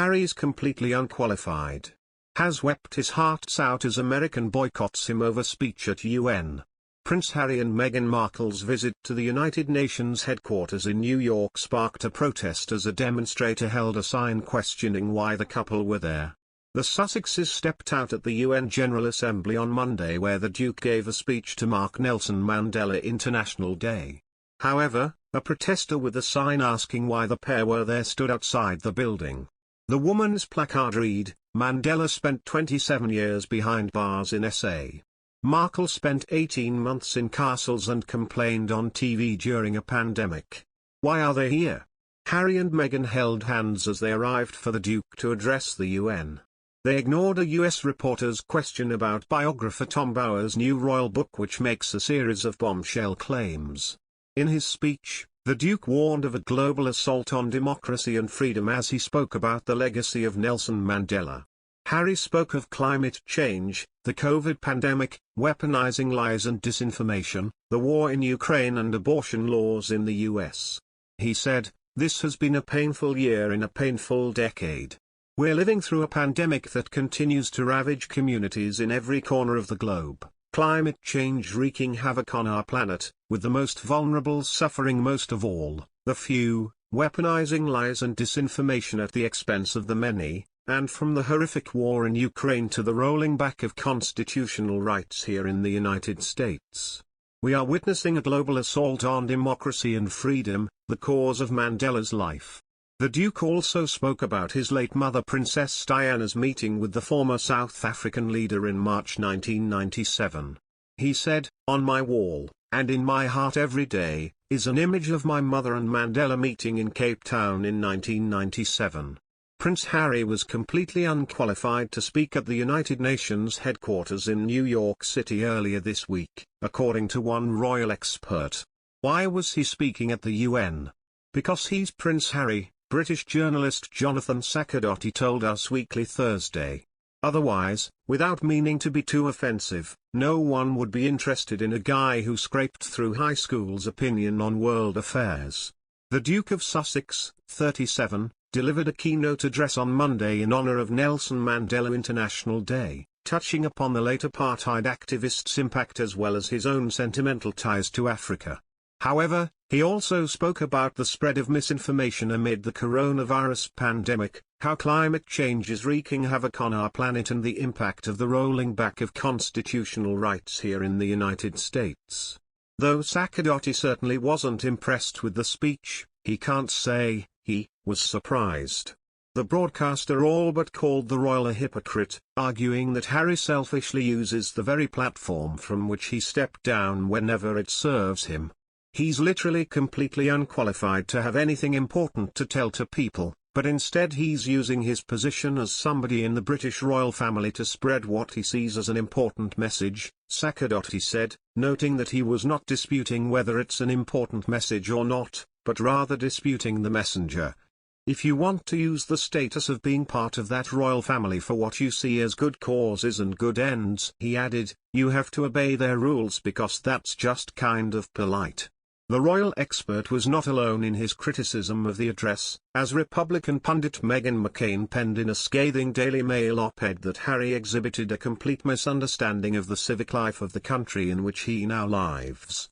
Harry's completely unqualified. Has wept his hearts out as American boycotts him over speech at UN. Prince Harry and Meghan Markle's visit to the United Nations headquarters in New York sparked a protest as a demonstrator held a sign questioning why the couple were there. The Sussexes stepped out at the UN General Assembly on Monday, where the Duke gave a speech to mark Nelson Mandela International Day. However, a protester with a sign asking why the pair were there stood outside the building. The woman's placard read, "Mandela spent 27 years behind bars in SA. Markle spent 18 months in castles and complained on TV during a pandemic. Why are they here?" Harry and Meghan held hands as they arrived for the Duke to address the UN. They ignored a US reporter's question about biographer Tom Bower's new royal book, which makes a series of bombshell claims. In his speech, the Duke warned of a global assault on democracy and freedom as he spoke about the legacy of Nelson Mandela. Harry spoke of climate change, the COVID pandemic, weaponizing lies and disinformation, the war in Ukraine and abortion laws in the US. He said, "This has been a painful year in a painful decade. We're living through a pandemic that continues to ravage communities in every corner of the globe. Climate change wreaking havoc on our planet, with the most vulnerable suffering most of all, the few, weaponizing lies and disinformation at the expense of the many, and from the horrific war in Ukraine to the rolling back of constitutional rights here in the United States. We are witnessing a global assault on democracy and freedom, the cause of Mandela's life." The Duke also spoke about his late mother Princess Diana's meeting with the former South African leader in March 1997. He said, "On my wall, and in my heart every day, is an image of my mother and Mandela meeting in Cape Town in 1997. Prince Harry was completely unqualified to speak at the United Nations headquarters in New York City earlier this week, according to one royal expert. Why was he speaking at the UN? Because he's Prince Harry, British journalist Jonathan Saccardotti told Us Weekly Thursday. Otherwise, without meaning to be too offensive, no one would be interested in a guy who scraped through high school's opinion on world affairs." The Duke of Sussex, 37, delivered a keynote address on Monday in honor of Nelson Mandela International Day, touching upon the late apartheid activist's impact as well as his own sentimental ties to Africa. However, he also spoke about the spread of misinformation amid the coronavirus pandemic, how climate change is wreaking havoc on our planet and the impact of the rolling back of constitutional rights here in the United States. Though Saccardotti certainly wasn't impressed with the speech, he can't say he was surprised. The broadcaster all but called the royal a hypocrite, arguing that Harry selfishly uses the very platform from which he stepped down whenever it serves him. He's literally completely unqualified to have anything important to tell to people, but instead he's using his position as somebody in the British royal family to spread what he sees as an important message, Saccardotti said, noting that he was not disputing whether it's an important message or not, but rather disputing the messenger. "If you want to use the status of being part of that royal family for what you see as good causes and good ends," he added, "you have to obey their rules because that's just kind of polite." The royal expert was not alone in his criticism of the address, as Republican pundit Meghan McCain penned in a scathing Daily Mail op-ed that Harry exhibited a complete misunderstanding of the civic life of the country in which he now lives.